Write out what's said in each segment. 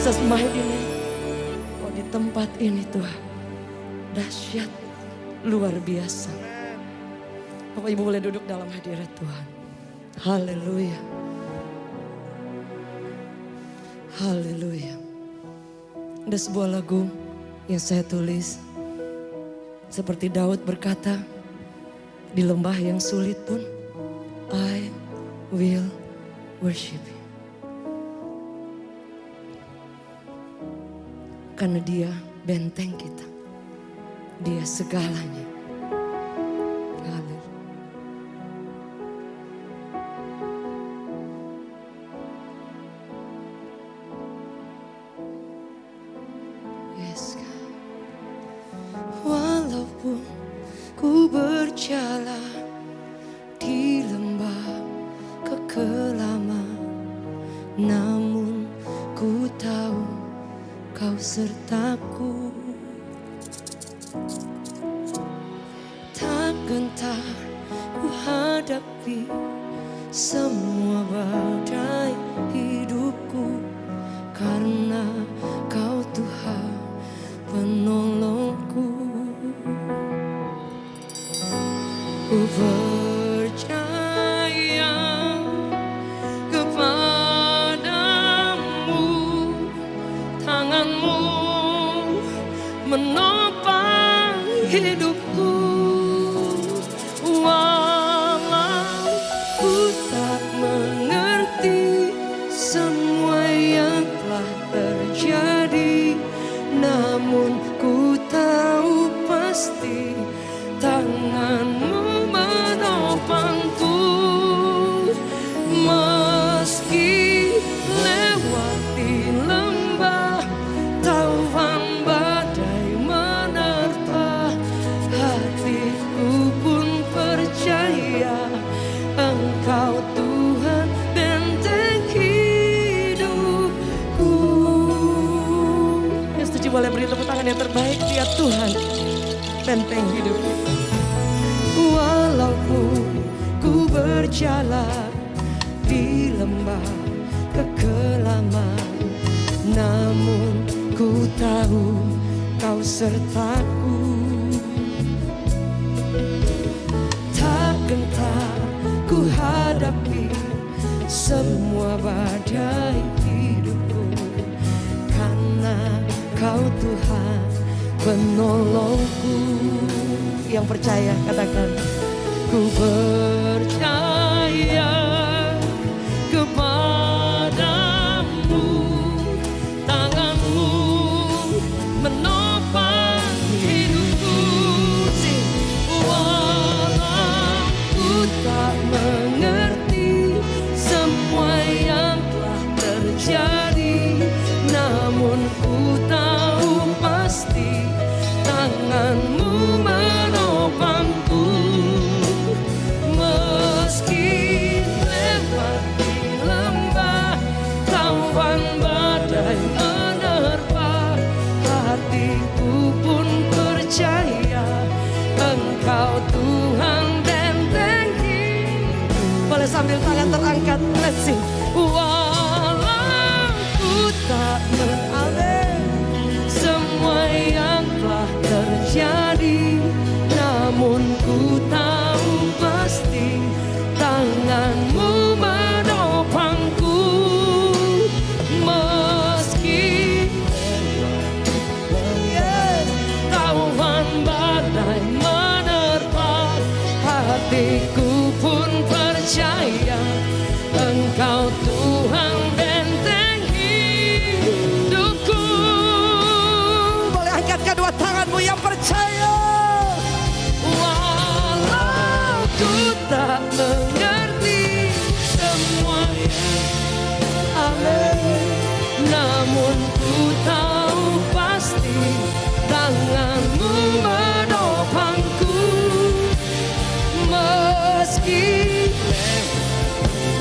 Jesus mighty name. Oh, di tempat ini Tuhan dahsyat, luar biasa. Bapak Ibu boleh duduk dalam hadirat Tuhan. Haleluya. Haleluya. Ada sebuah lagu yang saya tulis. Seperti Daud berkata, di lembah yang sulit pun I will worship you. Karena dia benteng kita. Dia segalanya. Haleluya. Yes, God. Walaupun ku berjalan di lembah kekelaman, namun ku tahu Kau sertaku. Tak gentar ku hadapi semua badai hidupku, karena Kau Tuhan penolongku. Ku percaya kepadamu, tanganmu menopang hidupku. Walau ku tak mengerti semua yang telah terjadi, namun ku tahu pasti tanganmu menopangku. Meski lewati lembah taufan badai menerpa, hatiku pun percaya Engkau Tuhan benteng hidupku. Yang setuju boleh beri tepuk tangan yang terbaik. Dia Tuhan benteng hidupku. Walaupun ku berjalan di lembah kekelaman, namun ku tahu Kau sertaku. Tak gentar ku hadapi semua badai hidupku, karena Kau Tuhan penolongku. Yang percaya katakan, ku percaya kepadamu, tanganmu menopang hidupku. Walau ku tak mengerti semua yang telah terjadi, namun ku tahu pasti tanganmu menopangku. Meski lewati lembah taufan badai menerpa, hatiku pun percaya Engkau Tuhan benteng hidup. Boleh sambil tangan terangkat, let's sing. Walau ku tak mengalami semua yang telah terjadi, namun ku tahu pasti tanganmu menopangku. Meski taufan badai menerpa, hatiku pun percaya Engkau Tuhan benteng hidupku. Boleh angkat kedua tanganmu yang percaya. Walau ku tak mengerti semuanya, amin, namun ku tahu pasti tanganmu menopangku. Meski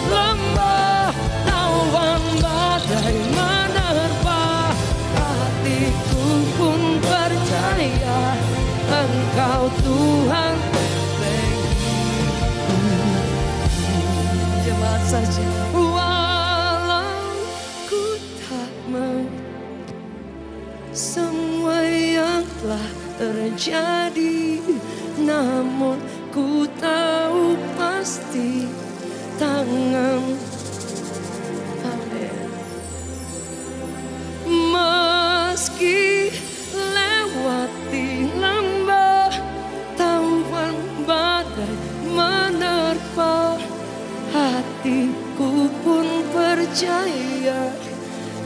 lembah taufan badai menerpa, hatiku pun percaya Engkau Tuhan benteng hidupku. Jemaat saja. Walau ku tak mengerti terjadi, namun ku tahu pasti tangan. Amin. Meski lewati lembah, tawon badai menerpa, hatiku pun percaya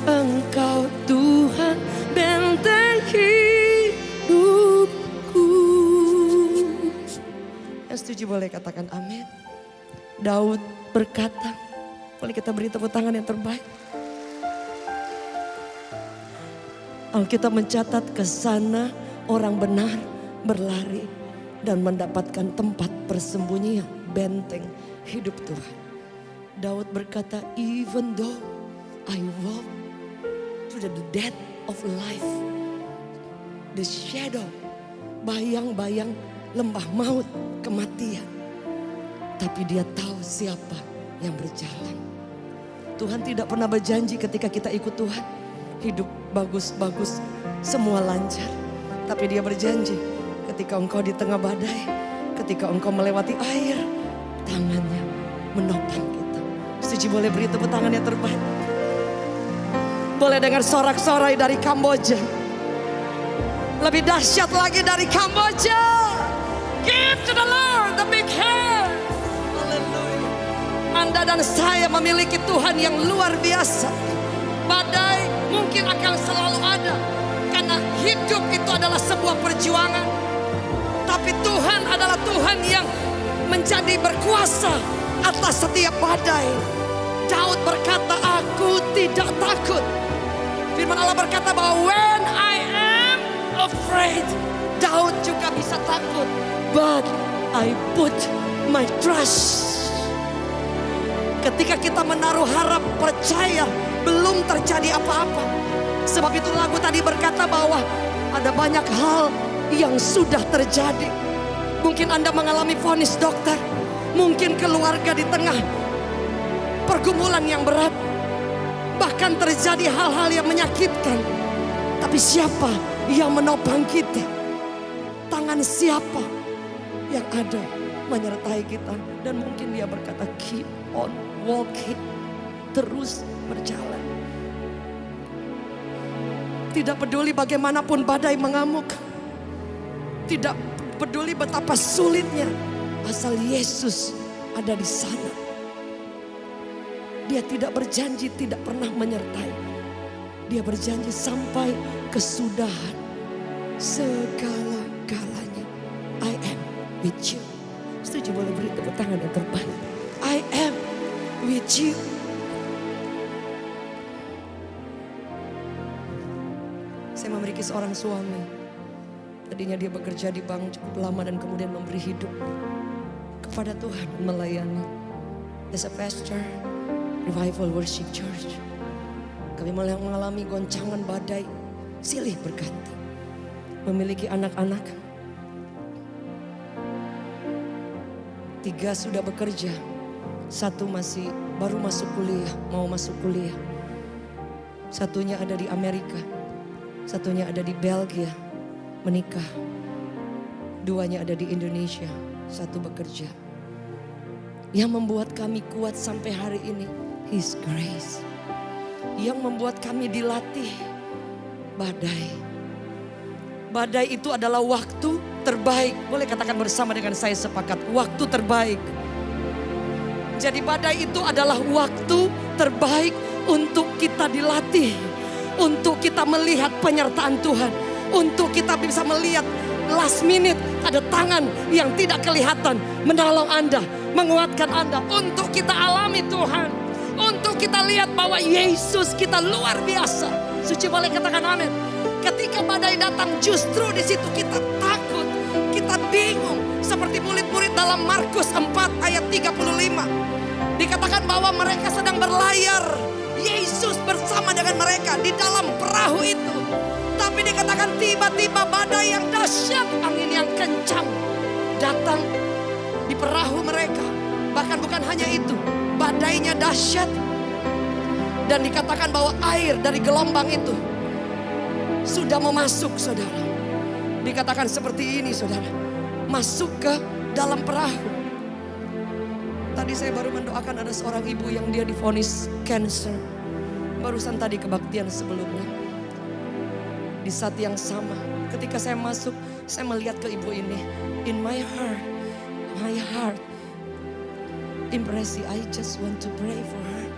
Engkau Tuhan benteng hidupku. Yang setuju boleh katakan amin. Daud berkata, boleh kita beri tepuk tangan yang terbaik. Alkitab mencatat ke sana orang benar berlari dan mendapatkan tempat persembunyian, benteng hidup Tuhan. Daud berkata, even though I walk through the death of life, the shadow, bayang-bayang lembah maut, kematian, tapi dia tahu siapa yang berjalan. Tuhan tidak pernah berjanji ketika kita ikut Tuhan hidup bagus-bagus, semua lancar. Tapi dia berjanji ketika engkau di tengah badai, ketika engkau melewati air, tangannya menopang kita. Setuju boleh beri tepuk tangan yang terbaik. Boleh dengar sorak-sorai dari Kamboja. Lebih dahsyat lagi dari Kamboja. Give to the Lord the big hand. Haleluya. Anda dan saya memiliki Tuhan yang luar biasa. Badai mungkin akan selalu ada, karena hidup itu adalah sebuah perjuangan. Tapi Tuhan adalah Tuhan yang menjadi berkuasa atas setiap badai. Daud berkata, aku tidak takut. Firman Allah berkata bahwa when I am afraid, Daud juga bisa takut. But I put my trust. Ketika kita menaruh harap, percaya, belum terjadi apa-apa. Sebab itu lagu tadi berkata bahwa ada banyak hal yang sudah terjadi. Mungkin Anda mengalami vonis dokter. Mungkin keluarga di tengah pergumulan yang berat. Bahkan terjadi hal-hal yang menyakitkan. Tapi siapa yang menopang kita? Tangan siapa yang ada menyertai kita? Dan mungkin dia berkata, keep on walking. Terus berjalan. Tidak peduli bagaimanapun badai mengamuk. Tidak peduli betapa sulitnya. Asal Yesus ada di sana. Dia tidak berjanji tidak pernah menyertai. Dia berjanji sampai kesudahan segala-galanya. I am with you. Setuju boleh beri tepuk tangan yang terbaik. I am with you. Saya memiliki seorang suami. Tadinya dia bekerja di bank cukup lama dan kemudian memberi hidup kepada Tuhan, melayani. As a pastor, Revival Worship Church. Kami mengalami goncangan badai silih berganti. Memiliki anak-anak. 3 sudah bekerja. 1 masih baru masuk kuliah, mau masuk kuliah. 1-nya ada di Amerika. 1-nya ada di Belgia, menikah. 2-nya ada di Indonesia, 1 bekerja. Yang membuat kami kuat sampai hari ini, His grace. Yang membuat kami dilatih, badai. Badai itu adalah waktu terbaik. Boleh katakan bersama dengan saya sepakat, waktu terbaik. Jadi badai itu adalah waktu terbaik untuk kita dilatih. Untuk kita melihat penyertaan Tuhan. Untuk kita bisa melihat last minute ada tangan yang tidak kelihatan menolong Anda, menguatkan Anda. Untuk kita alami Tuhan. Untuk kita lihat bahwa Yesus kita luar biasa. Suci boleh katakan amin. Ketika badai datang justru di situ kita takut. Kita bingung. Seperti murid-murid dalam Markus 4 ayat 35. Dikatakan bahwa mereka sedang berlayar. Yesus bersama dengan mereka di dalam perahu itu. Tapi dikatakan tiba-tiba badai yang dahsyat, angin yang kencang datang di perahu mereka. Bahkan bukan hanya itu, badainya dahsyat. Dan dikatakan bahwa air dari gelombang itu sudah mau masuk, saudara. Dikatakan seperti ini saudara, masuk ke dalam perahu. Tadi saya baru mendoakan ada seorang ibu yang dia divonis cancer. Barusan tadi kebaktian sebelumnya. Di saat yang sama, ketika saya masuk, saya melihat ke ibu ini. In my heart, impresi, I just want to pray for her.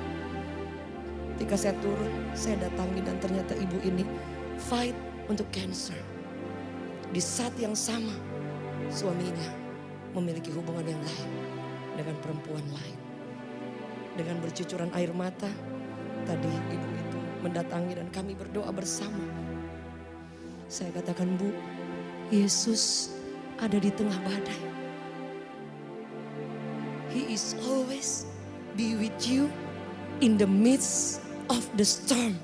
Ketika saya turun, saya datangi dan ternyata ibu ini fight untuk cancer. Di saat yang sama, suaminya memiliki hubungan yang lain dengan perempuan lain. Dengan bercucuran air mata, tadi ibu itu mendatangi dan kami berdoa bersama. Saya katakan, Bu, Yesus ada di tengah badai. He is always be with you in the midst of the storm.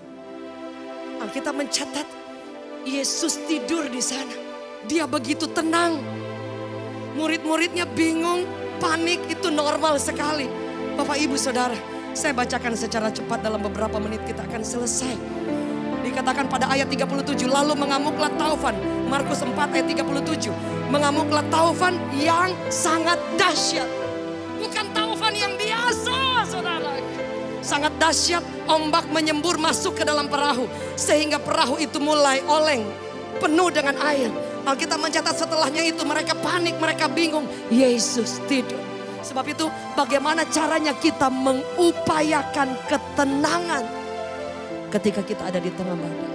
Alkitab mencatat Yesus tidur di sana. Dia begitu tenang. Murid-muridnya bingung, panik, itu normal sekali. Bapak Ibu Saudara, saya bacakan secara cepat dalam beberapa menit kita akan selesai. Dikatakan pada ayat 37, lalu mengamuklah taufan. Markus 4 ayat 37. Mengamuklah taufan yang sangat dahsyat. Bukan taufan yang biasa, saudara. Sangat dahsyat, ombak menyembur masuk ke dalam perahu. Sehingga perahu itu mulai oleng, penuh dengan air. Alkitab mencatat setelahnya itu mereka panik, mereka bingung. Yesus tidur. Sebab itu bagaimana caranya kita mengupayakan ketenangan ketika kita ada di tengah badai.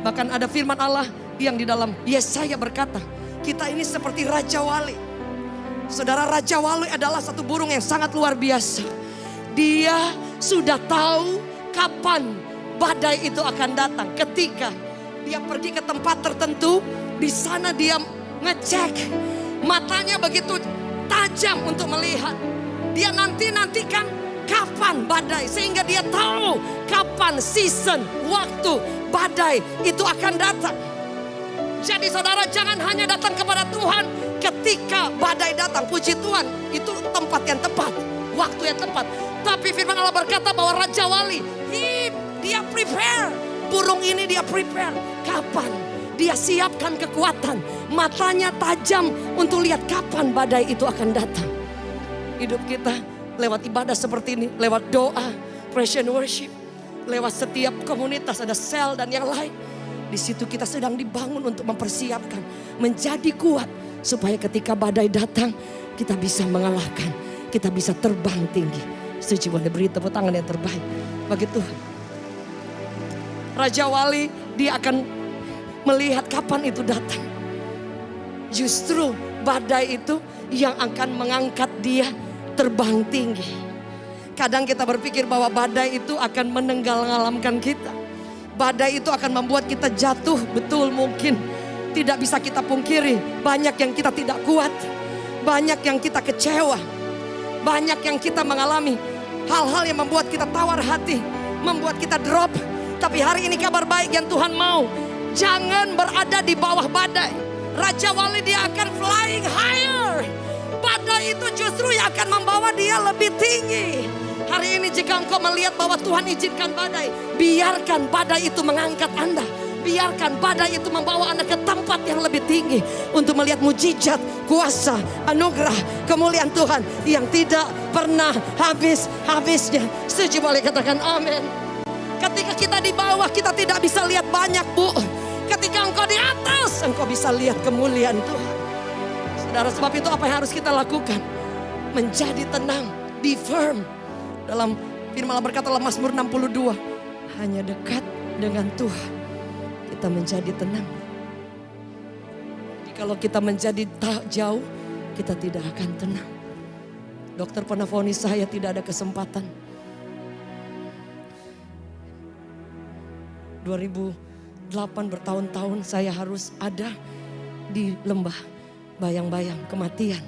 Bahkan ada firman Allah yang di dalam Yesaya berkata, kita ini seperti Raja Wali. Saudara, Raja Wali adalah satu burung yang sangat luar biasa. Dia sudah tahu kapan badai itu akan datang. Ketika dia pergi ke tempat tertentu, di sana dia ngecek. Matanya begitu tajam untuk melihat. Dia nantikan kapan badai, sehingga dia tahu kapan season, waktu badai itu akan datang. Jadi saudara, jangan hanya datang kepada Tuhan ketika badai datang. Puji Tuhan, itu tempat yang tepat, waktu yang tepat. Tapi firman Allah berkata bahwa Raja Wali, dia prepare. Burung ini dia prepare. Kapan? Dia siapkan kekuatan. Matanya tajam untuk lihat kapan badai itu akan datang. Hidup kita lewat ibadah seperti ini, lewat doa, praise and worship, lewat setiap komunitas, ada sel dan yang lain. Di situ kita sedang dibangun untuk mempersiapkan, menjadi kuat, supaya ketika badai datang, kita bisa mengalahkan, kita bisa terbang tinggi. Setuju, boleh beri tepuk tangan yang terbaik bagi Tuhan. Raja Wali, dia akan melihat kapan itu datang. Justru badai itu yang akan mengangkat dia terbang tinggi. Kadang kita berpikir bahwa badai itu akan menenggelamkan kita. Badai itu akan membuat kita jatuh, betul mungkin. Tidak bisa kita pungkiri, banyak yang kita tidak kuat. Banyak yang kita kecewa. Banyak yang kita mengalami hal-hal yang membuat kita tawar hati, membuat kita drop. Tapi hari ini kabar baik yang Tuhan mau, jangan berada di bawah badai. Raja Wali dia akan flying higher. Badai itu justru yang akan membawa dia lebih tinggi. Hari ini jika engkau melihat bahwa Tuhan izinkan badai, biarkan badai itu mengangkat Anda. Biarkan badai itu membawa Anda ke tempat yang lebih tinggi. Untuk melihat mujizat, kuasa, anugerah, kemuliaan Tuhan yang tidak pernah habis-habisnya. Setuju, boleh katakan amin. Ketika kita di bawah, kita tidak bisa lihat banyak, Bu. Ketika engkau di atas, engkau bisa lihat kemuliaan Tuhan. Saudara, sebab itu apa yang harus kita lakukan? Menjadi tenang, be firm. Dalam firman Allah berkata dalam Mazmur 62, hanya dekat dengan Tuhan kita menjadi tenang. Jadi kalau kita menjadi jauh, kita tidak akan tenang. Dokter pernah vonis saya tidak ada kesempatan. 2008 bertahun-tahun saya harus ada di lembah bayang-bayang kematian.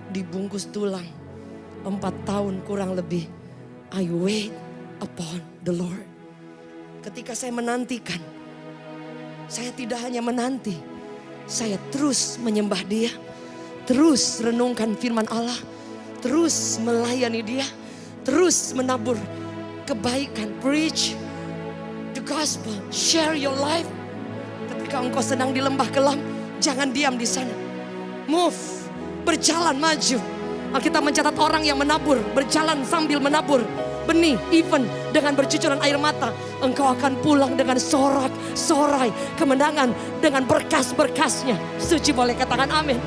Dibungkus tulang 4 tahun kurang lebih. I wait upon the Lord. Ketika saya menantikan, saya tidak hanya menanti, saya terus menyembah Dia, terus renungkan firman Allah, terus melayani Dia, terus menabur kebaikan, preach the gospel, share your life. Ketika engkau sedang di lembah kelam, jangan diam di sana. Move, berjalan maju. Alkitab mencatat orang yang menabur, berjalan sambil menabur benih, even dengan bercucuran air mata, engkau akan pulang dengan sorak-sorai kemenangan, dengan berkas-berkasnya. Suci boleh katakan amin.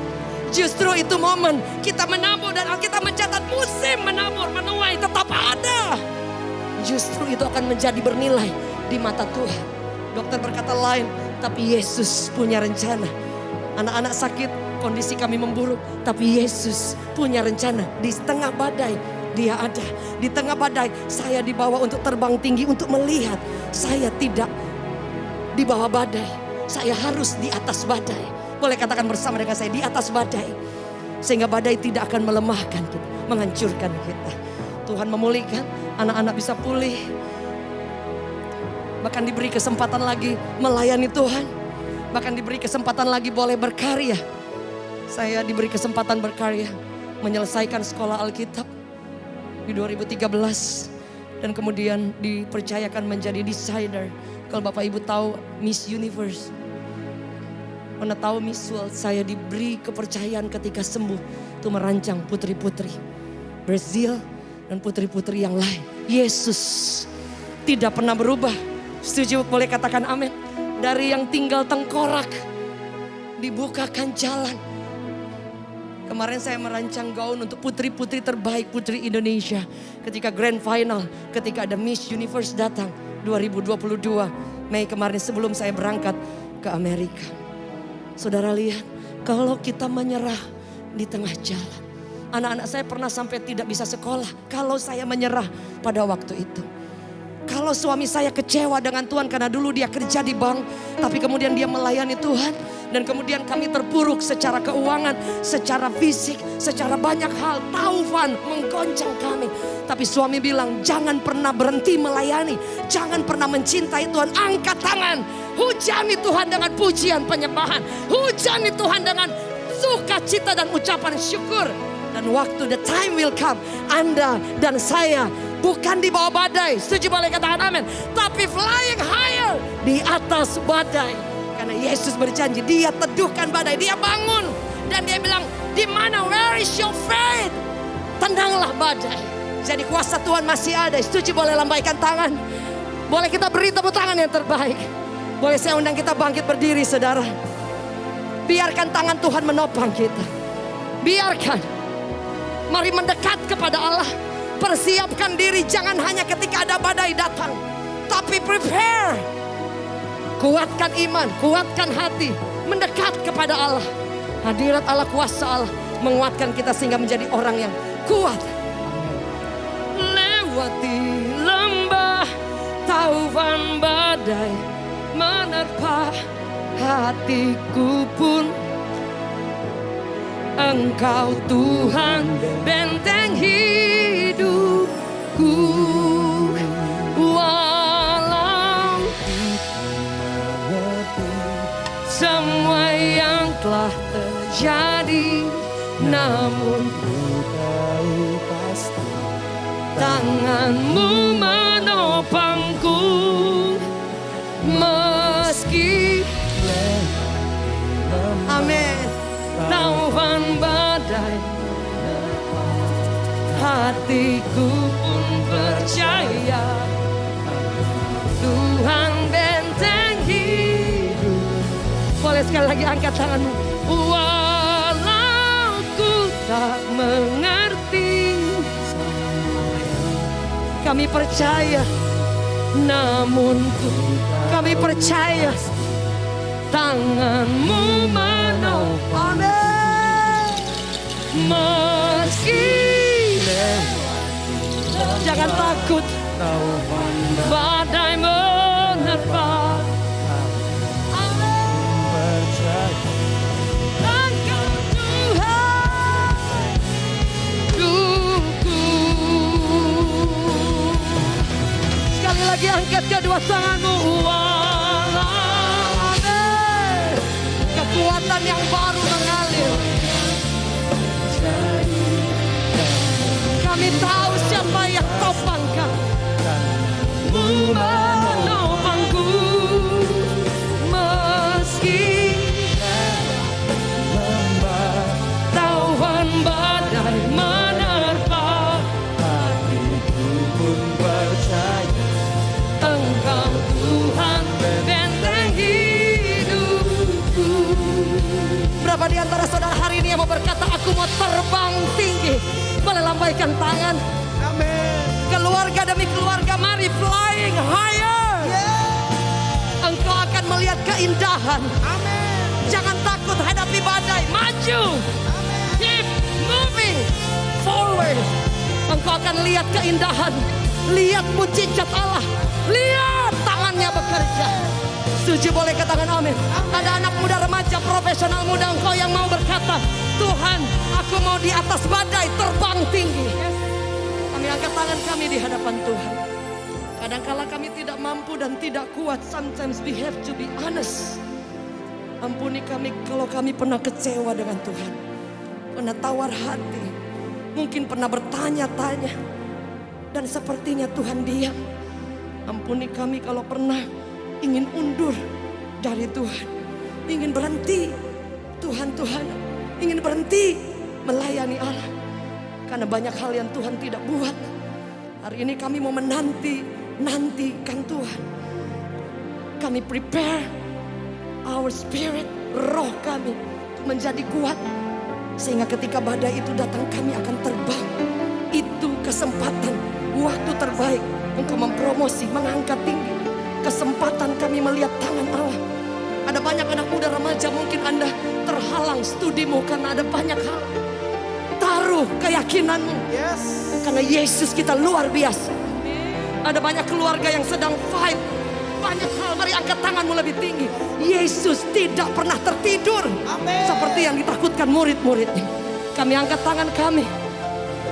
Justru itu momen kita menabur, dan Alkitab mencatat musim menabur, menuai tetap ada. Justru itu akan menjadi bernilai di mata Tuhan. Dokter berkata lain, tapi Yesus punya rencana. Anak-anak sakit, kondisi kami memburuk, tapi Yesus punya rencana. Di tengah badai Dia ada. Di tengah badai saya dibawa untuk terbang tinggi, untuk melihat. Saya tidak di bawah badai, saya harus di atas badai. Boleh katakan bersama dengan saya, di atas badai. Sehingga badai tidak akan melemahkan kita, menghancurkan kita. Tuhan memulihkan, anak-anak bisa pulih. Bahkan diberi kesempatan lagi melayani Tuhan. Bahkan diberi kesempatan lagi boleh berkarya. Saya diberi kesempatan berkarya, menyelesaikan sekolah Alkitab di 2013. Dan kemudian dipercayakan menjadi desainer. Kalau Bapak Ibu tahu Miss Universe, mana tahu Miss World, saya diberi kepercayaan ketika sembuh untuk merancang putri-putri Brazil dan putri-putri yang lain. Yesus tidak pernah berubah. Setuju boleh katakan amin. Dari yang tinggal tengkorak dibukakan jalan. Kemarin saya merancang gaun untuk putri-putri terbaik, putri Indonesia. Ketika grand final, ketika ada Miss Universe datang 2022 Mei kemarin sebelum saya berangkat ke Amerika. Saudara lihat, kalau kita menyerah di tengah jalan. Anak-anak saya pernah sampai tidak bisa sekolah kalau saya menyerah pada waktu itu. Kalau suami saya kecewa dengan Tuhan karena dulu dia kerja di bank, tapi kemudian dia melayani Tuhan, dan kemudian kami terpuruk secara keuangan, secara fisik, secara banyak hal. Taufan menggoncang kami. Tapi suami bilang, jangan pernah berhenti melayani, jangan pernah mencintai Tuhan. Angkat tangan, hujani Tuhan dengan pujian penyembahan, hujani Tuhan dengan sukacita dan ucapan syukur. Dan waktu the time will come, Anda dan saya bukan di bawah badai, setuju boleh katakan amin, tapi flying higher di atas badai. Karena Yesus berjanji, dia teduhkan badai, dia bangun. Dan dia bilang, di mana, where is your faith? Tenanglah badai. Jadi kuasa Tuhan masih ada. Setuju boleh lambaikan tangan. Boleh kita beri tepuk tangan yang terbaik. Boleh saya undang kita bangkit berdiri saudara. Biarkan tangan Tuhan menopang kita. Biarkan. Mari mendekat kepada Allah. Persiapkan diri, jangan hanya ketika ada badai datang, tapi prepare. Kuatkan iman, kuatkan hati, mendekat kepada Allah. Hadirat Allah, kuasa Allah menguatkan kita sehingga menjadi orang yang kuat. Lewati lembah, taufan badai menerpa hatiku pun. Engkau Tuhan benteng hidupku. Walau semua yang telah terjadi, namun ku tahu pasti tanganmu menopangku. Meski amin, taufan badai, hatiku pun percaya Tuhan benteng hidup. Boleh sekali lagi angkat tanganmu. Walau ku tak mengerti, kami percaya, namun kami percaya tanganmu menopang. Meski jangan takut badai menerpa. Engkau Tuhan hidupku. Sekali lagi angkat kedua tanganmu. Kekuatan yang baru mengalir. Kami tahu siapa yang topangkan. Menopang Berapa di antara saudara hari ini yang mau berkata, aku mau terbang tinggi. Boleh lambaikan tangan. Amin. Keluarga demi keluarga, mari flying higher. Engkau akan melihat keindahan. Amin. Jangan takut hadapi badai, maju. Keep moving forward. Engkau akan lihat keindahan, lihat mujizat Allah, lihat tangannya bekerja. Setuju, boleh katakan amin. Ada anak muda, remaja, profesional muda, engkau yang mau berkata, Tuhan, aku mau di atas badai, terbang tinggi. Kami angkat tangan kami di hadapan Tuhan. Kadangkala kami tidak mampu dan tidak kuat. Sometimes we have to be honest. Ampuni kami kalau kami pernah kecewa dengan Tuhan, pernah tawar hati, mungkin pernah bertanya-tanya, dan sepertinya Tuhan diam. Ampuni kami kalau pernah ingin undur dari Tuhan, ingin berhenti. Tuhan, ingin berhenti melayani Allah, karena banyak hal yang Tuhan tidak buat. Hari ini kami mau nantikan Tuhan. Kami prepare our spirit, roh kami menjadi kuat, sehingga ketika badai itu datang kami akan terbang. Itu kesempatan, waktu terbaik untuk mempromosi, mengangkat tinggi. Kesempatan kami melihat tangan Allah. Ada banyak anak muda remaja, mungkin Anda terhalang studimu karena ada banyak hal. Taruh keyakinanmu, karena Yesus kita luar biasa. Ada banyak keluarga yang sedang fight banyak hal, mari angkat tanganmu lebih tinggi. Yesus tidak pernah tertidur. Amin. Seperti yang ditakutkan murid-muridnya. Kami angkat tangan kami.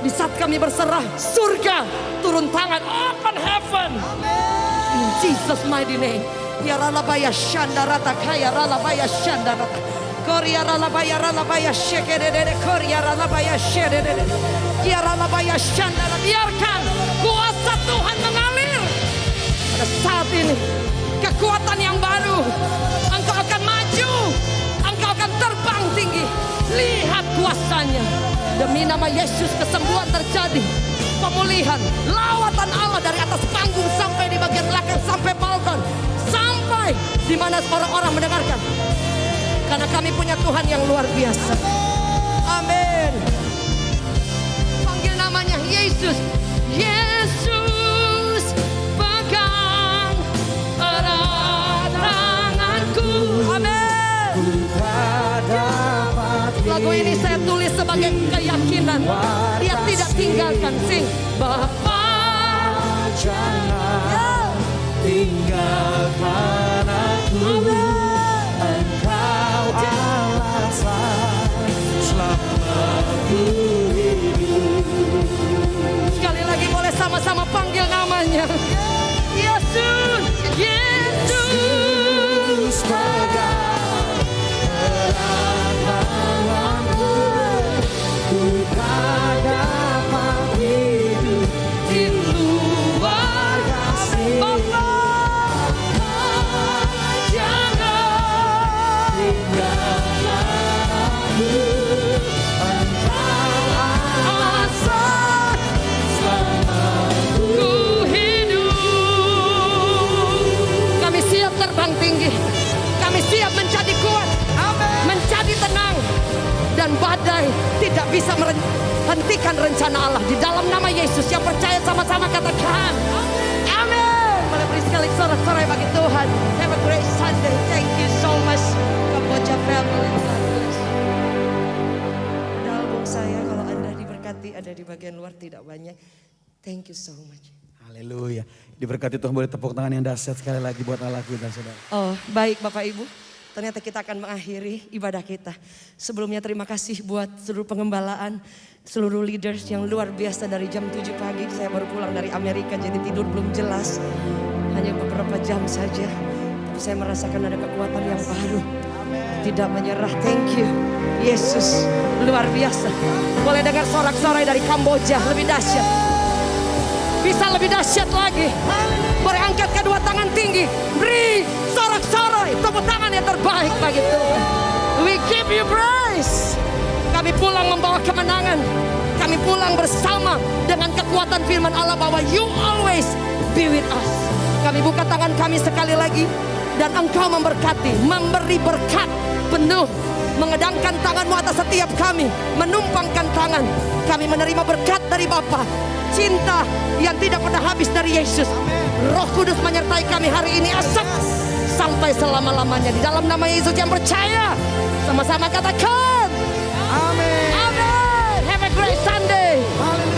Di saat kami berserah, surga turun tangan, open heaven. In Jesus mighty name. Ya ralabaya shandarata kaya ralabaya shandarata. Korea ralabaya ralabaya shekedede korea ralabaya shedede. Ya ralabaya shandara, biarkan kuasa Tuhan mengalir. Pada saat ini kekuatan yang baru, engkau akan maju, engkau akan terbang tinggi. Lihat kuasanya. Demi nama Yesus kesembuhan terjadi, pemulihan, lawatan Allah dari atas panggung sampai di bagian belakang, sampai balkon, sampai di mana orang-orang mendengarkan. Karena kami punya Tuhan yang luar biasa. Amin. Panggil namanya Yesus. Yesus, pegang erat tanganku. Amin. Lagu ini saya tulis sebagai keyakinan. Dia tidak tinggalkan. Sing. Bapa, jangan tinggalkan aku. Engkau alasan selamaku hidup. sekali lagi boleh sama-sama panggil namanya. Yesus, Yesus, pegang erat tanganku. Ku tak dapat hidup di luar kasih. Bapa, jangan tinggalkan aku. Engkau alasan selamaku. ku hidup. Kami siap terbang tinggi. Kami siap menjadi kuat, menjadi tenang. Dan badai tidak bisa menghentikan rencana Allah. Di dalam nama Yesus, yang percaya sama-sama katakan amin. Boleh beri sekali sorak-sorai bagi Tuhan. Have a great Sunday. Thank you so much Kamboja family. God bless. Ada album saya, kalau Anda diberkati ada di bagian luar, tidak banyak. Thank you so much. Haleluya. Diberkati Tuhan, boleh tepuk tangan yang dahsyat sekali lagi buat Allah kita, saudara. Oh, baik Bapak Ibu. Ternyata kita akan mengakhiri ibadah kita. Sebelumnya terima kasih buat seluruh pengembalaan, seluruh leaders yang luar biasa. Dari jam 7 pagi saya baru pulang dari Amerika, jadi tidur belum jelas. Hanya beberapa jam saja. Tapi saya merasakan ada kekuatan yang baru. Tidak menyerah. Thank you Yesus, luar biasa. Boleh dengar sorak-sorai dari Kamboja, lebih dahsyat. Bisa lebih dahsyat lagi. Boleh angkat kedua tangan tinggi. Beri sorak-sorai, tepuk tangan yang terbaik bagi Tuhan. We give you praise. Kami pulang membawa kemenangan. Kami pulang bersama dengan kekuatan firman Allah bahwa you always be with us. Kami buka tangan kami sekali lagi. Dan Engkau memberkati, memberi berkat penuh Mengedangkan tanganmu atas setiap kami. Menumpangkan tangan. Kami menerima berkat dari Bapa. Cinta yang tidak pernah habis dari Yesus. Roh Kudus menyertai kami hari ini asap sampai selama-lamanya. Di dalam nama Yesus yang percaya, sama-sama katakan amin. Amin. Have a great Sunday.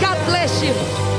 God bless you.